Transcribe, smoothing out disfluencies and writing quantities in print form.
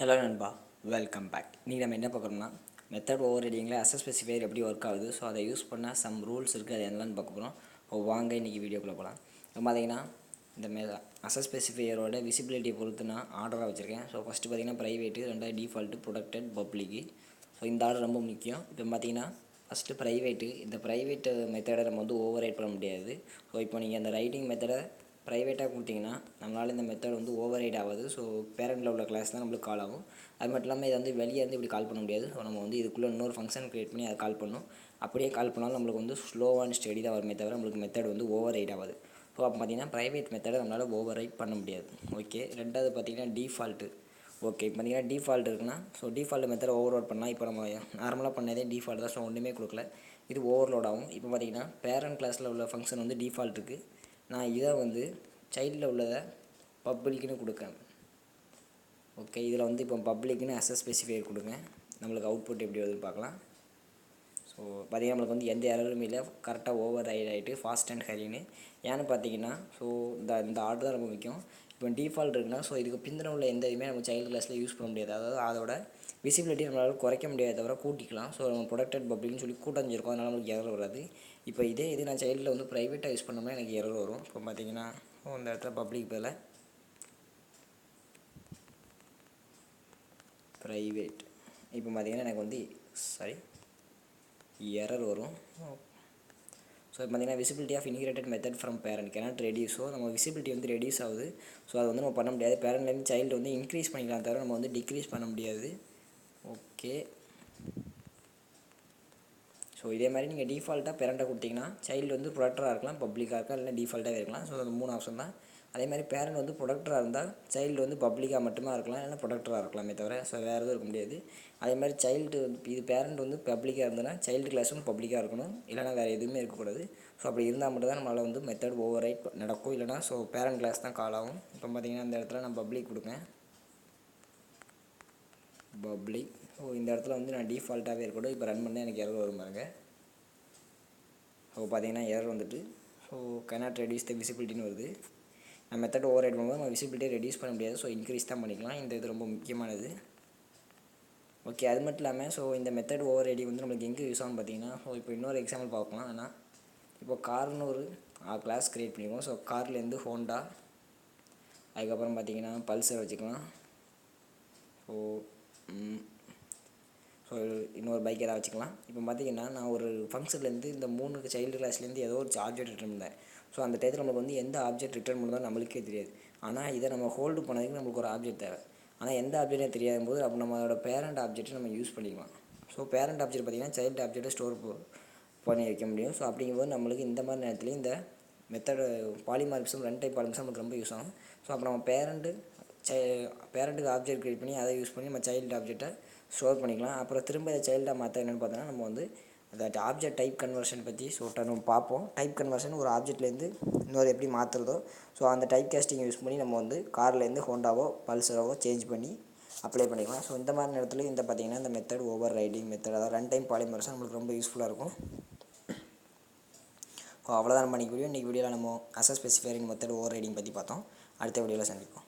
Hello நண்பா, welcome back. இன்றைக்கி நம்ம என்ன பார்க்குறோம்னா மெத்தட் ஓவர் ரைடிங்கில் அசஸ் ஸ்பெசிஃபையர் எப்படி ஒர்க் ஆகுது. ஸோ அதை யூஸ் பண்ணால் சம் ரூல்ஸ் இருக்குது, அது என்னென்னு பார்க்க போகிறோம். வாங்க இன்றைக்கி வீடியோக்குள்ளே போகலாம். இப்போ பார்த்தீங்கன்னா இந்த அசஸ் ஸ்பெசிஃபையரோட விசிபிலிட்டியை பொறுத்து நான் ஆர்டராக வச்சுருக்கேன். ஸோ ஃபஸ்ட்டு பார்த்தீங்கன்னா ப்ரைவேட்டு, ரெண்டாவது டிஃபால்ட்டு, ப்ரொடெக்டட், பப்ளிக்கு. ஸோ இந்த ஆர்டர் ரொம்ப முக்கியம். இப்போ பார்த்தீங்கன்னா ஃபஸ்ட்டு ப்ரைவேட்டு. இந்த ப்ரைவேட் மெத்தடை நம்ம வந்து ஓவர் ரைட் பண்ண முடியாது. ஸோ இப்போ நீங்கள் அந்த ரைட்டிங் மெத்தடை ப்ரைவேட்டாக கொடுத்தீங்கன்னா நம்மளால் இந்த மெத்தட் வந்து ஓவர் ரைட் ஆகாது. ஸோ பேரண்டில் உள்ள கிளாஸ் தான் நம்மளுக்கு கால் ஆகும். அது மட்டும் இல்லாமல் இதை வந்து வெளியே வந்து இப்படி கால் பண்ண முடியாது. ஸோ நம்ம வந்து இதுக்குள்ளே இன்னொரு ஃபங்க்ஷன் க்ரியேட் பண்ணி அதை கால் பண்ணணும். அப்படியே கால் பண்ணாலும் நம்மளுக்கு வந்து ஸ்லோ அண்ட் ஸ்டெடி தான் வருமே தவிர நம்மளுக்கு மெத்தட் வந்து ஓவர் ரைட் ஆகாது. ஸோ அப்போ பார்த்தீங்கன்னா ப்ரைவேட் மெத்தடை நம்மளால் ஓவர் ரைட் பண்ண முடியாது. ஓகே, ரெண்டாவது பார்த்தீங்கன்னா டிஃபால்ட்டு. ஓகே, இப்போ பார்த்தீங்கன்னா டிஃபால்ட் இருக்குன்னா ஸோ டிஃபால்ட் மெத்தட் ஓவர்லோட் பண்ணால் இப்போ நம்ம நார்மலாக பண்ணதே டிஃபால்ட் தான். ஸோ ஒன்றுமே கொடுக்கல, இது ஓவர்லோட் ஆகும். இப்போ பார்த்தீங்கன்னா பேரண்ட் கிளாஸில் உள்ள ஃபங்க்ஷன் வந்து டிஃபால்ட் இருக்குது. நான் இதை வந்து சைல்டில் உள்ளதை பப்ளிக்னு கொடுக்கேன். ஓகே, இதில் வந்து இப்போ பப்ளிக்னு அசஸ் ஸ்பெசிஃபையர் கொடுங்க. நம்மளுக்கு அவுட்புட் எப்படி வருதுன்னு பார்க்கலாம். ஸோ பார்த்தீங்கன்னா நம்மளுக்கு வந்து எந்த எரருமே இல்லை, கரெக்டாக ஓவர் ரைட் ஆகிட்டு ஃபாஸ்ட் அண்ட் ஹரின்னு. ஏன்னு பார்த்தீங்கன்னா ஸோ இந்த ஆர்டர் தான் ரொம்ப முக்கியம். இப்போ டிஃபால்ட் இருக்குன்னா ஸோ இதுக்கு பிந்தின உள்ள எந்த இதுவுமே நம்ம சைல்டு கிளாஸில் யூஸ் பண்ண முடியாது. அதாவது அதோட விசிபிலிட்டி நம்மளால் குறைக்க முடியாத தவிர கூட்டிக்கலாம். ஸோ நம்ம ப்ரொடெக்டட் பப்ளிக்னு சொல்லி கூட்டஞ்சிருக்கோம், அதனால் நம்மளுக்கு எரர் வராது. இப்போ இது நான் சைல்டில் வந்து ப்ரைவேட்டாக யூஸ் பண்ணோம்னா எனக்கு எரர் வரும். இப்போ பார்த்தீங்கன்னா இந்த இடத்துல பப்ளிக் பதில் ப்ரைவேட், இப்போ பார்த்தீங்கன்னா எனக்கு வந்து எரர் வரும். ஸோ பார்த்தீங்கன்னா visibility of inherited method from parent cannot reduce. So நம்ம விசிபிலிட்டி வந்து ரெடியூஸ் ஆகுது. ஸோ அது வந்து நம்ம பண்ண முடியாது. பேரண்ட்லேருந்து சைல்டு வந்து இன்க்ரீஸ் பண்ணிக்கலாம் தவிர நம்ம வந்து டிக்ரீஸ் பண்ண முடியாது. ஓகே, ஸோ இதே மாதிரி நீங்கள் டிஃபால்ட்டாக பேரண்ட்டாக கொடுத்தீங்கன்னா சைல்டு வந்து ப்ரொடக்டராக இருக்கலாம், பப்ளிக்காக இருக்கலாம், இல்லை டிஃபால்ட்டாகவே இருக்கலாம். ஸோ அது 3 ஆப்ஷன் தான். அதே மாதிரி பேரண்ட் வந்து ப்ரொடக்டராக இருந்தால் சைல்டு வந்து பப்ளிக்காக மட்டுமே இருக்கலாம், இல்லைனா ப்ரொடக்டராக இருக்கலாமே தவிர ஸோ வேறு எதுவும் இருக்க முடியாது. அதே மாதிரி சைல்டு இது பேரண்ட் வந்து பப்ளிக்காக இருந்ததுன்னா சைல்டு கிளாஸும் பப்ளிக்காக இருக்கணும், இல்லைனா வேறு எதுவுமே இருக்கக்கூடாது. ஸோ அப்படி இருந்தால் மட்டும் தான் நம்மளால் வந்து மெத்தட் ஓவர் ரைட் நடக்கும், இல்லைனா ஸோ பேரண்ட் கிளாஸ் தான் கால் ஆகும். இப்போ பார்த்தீங்கன்னா இந்த இடத்துல நான் பப்ளிக் கொடுப்பேன், பப்ளிக். ஸோ இந்த இடத்துல வந்து நான் டிஃபால்ட்டாகவே இருக்கட்டும். இப்போ ரன் பண்ணால் எனக்கு எரர் வரும் பாருங்க. ஸோ பார்த்தீங்கன்னா எரர் வந்துட்டு ஸோ கேனாட் ரெடியூஸ் த விசிபிலிட்டின்னு வருது. நம்ம மெத்தட் ஓவர் ரைட் பண்ணும்போது நம்ம விசிபிலிட்டியை ரெடியூஸ் பண்ண முடியாது. ஸோ இன்க்ரீஸ் தான் பண்ணிக்கலாம். இந்த இது ரொம்ப முக்கியமானது. ஓகே, அது மட்டும் இல்லாமல் ஸோ இந்த மெத்தட் ஓவர் ரைடிங் வந்து நம்மளுக்கு எங்கே யூஸ் ஆகும் பார்த்தீங்கன்னா ஸோ இப்போ இன்னொரு எக்ஸாம்பிள் பார்க்கலாம். ஆனால் இப்போ கார்னு ஒரு கிளாஸ் க்ரியேட் பண்ணிக்குவோம். ஸோ கார்லேருந்து ஹோண்டா, அதுக்கப்புறம் பார்த்தீங்கன்னா பல்சர் வச்சுக்கலாம். ஸோ இன்னொரு பைக் ஏதாவது வச்சுக்கலாம். இப்போ பார்த்தீங்கன்னா நான் ஒரு ஃபங்க்ஷன்லேருந்து இந்த 3 சைல்டு கிளாஸ்லேருந்து ஏதோ ஒரு ஆப்ஜெக்ட் ரிட்டர்ன் பண்ணேன். ஸோ அந்த டயத்தில் நமக்கு வந்து எந்த ஆப்ஜெக்ட் ரிட்டர்ன் பண்ணுறதோ நம்மளுக்கே தெரியாது. ஆனால் இதை நம்ம ஹோல்டு பண்ணதுக்கு நம்மளுக்கு ஒரு ஆப்ஜெக்ட் தேவை. ஆனால் எந்த ஆப்ஜெக்டே தெரியாத போது அப்போ நம்மளோட பேரண்ட் ஆப்ஜெக்ட்டை நம்ம யூஸ் பண்ணிக்கலாம். ஸோ பேரண்ட் ஆப்ஜெக்ட் பார்த்திங்கன்னா சைல்டு ஆப்ஜெக்ட்டை ஸ்டோர் பண்ணி வைக்க முடியும். ஸோ அப்படிங்கும்போது நம்மளுக்கு இந்த மாதிரி நேரத்துலையும் இந்த method polymorphism run type polymorphism நமக்கு ரொம்ப யூஸ் ஆகும். ஸோ அப்போ நம்ம பேரண்ட்டுக்கு ஆப்ஜெக்ட் க்ரியேட் பண்ணி அதை யூஸ் பண்ணி நம்ம சைல்டு ஆப்ஜெக்ட்டை ஸ்டோர் பண்ணிக்கலாம். அப்புறம் திரும்ப இதை சைல்டாக மாற்ற என்னென்னு பார்த்தோன்னா நம்ம வந்து அந்த ஆப்ஜெக்ட் டைப் கன்வர்ஷன் பற்றி நம்ம பார்ப்போம். டைப் கன்வர்ஷன் ஒரு ஆப்ஜெக்ட்லேருந்து இன்னொரு எப்படி மாற்றுறதோ ஸோ அந்த டைப் கேஸ்டிங் யூஸ் பண்ணி நம்ம வந்து கார்லேருந்து ஹோண்டாவோ பல்சராவோ சேஞ்ச் பண்ணி அப்ளை பண்ணிக்கலாம். ஸோ இந்த மாதிரி நேரத்தில் இந்த பார்த்திங்கன்னா இந்த மெத்தட் ஓவர் ரைடிங் மெத்தட், அதாவது ரன் டைம் பாலிமார்பிசம் நம்மளுக்கு ரொம்ப யூஸ்ஃபுல்லாக இருக்கும். ஸோ அவ்வளோதான் நம்ம இன்றைக்கி வீடியோவில் நம்ம அசஸ் ஸ்பெசிஃபையரிங் மெத்தட் ஓவர் ரைடிங் பற்றி பார்த்தோம். அடுத்த வீடியோவில் சந்திப்போம்.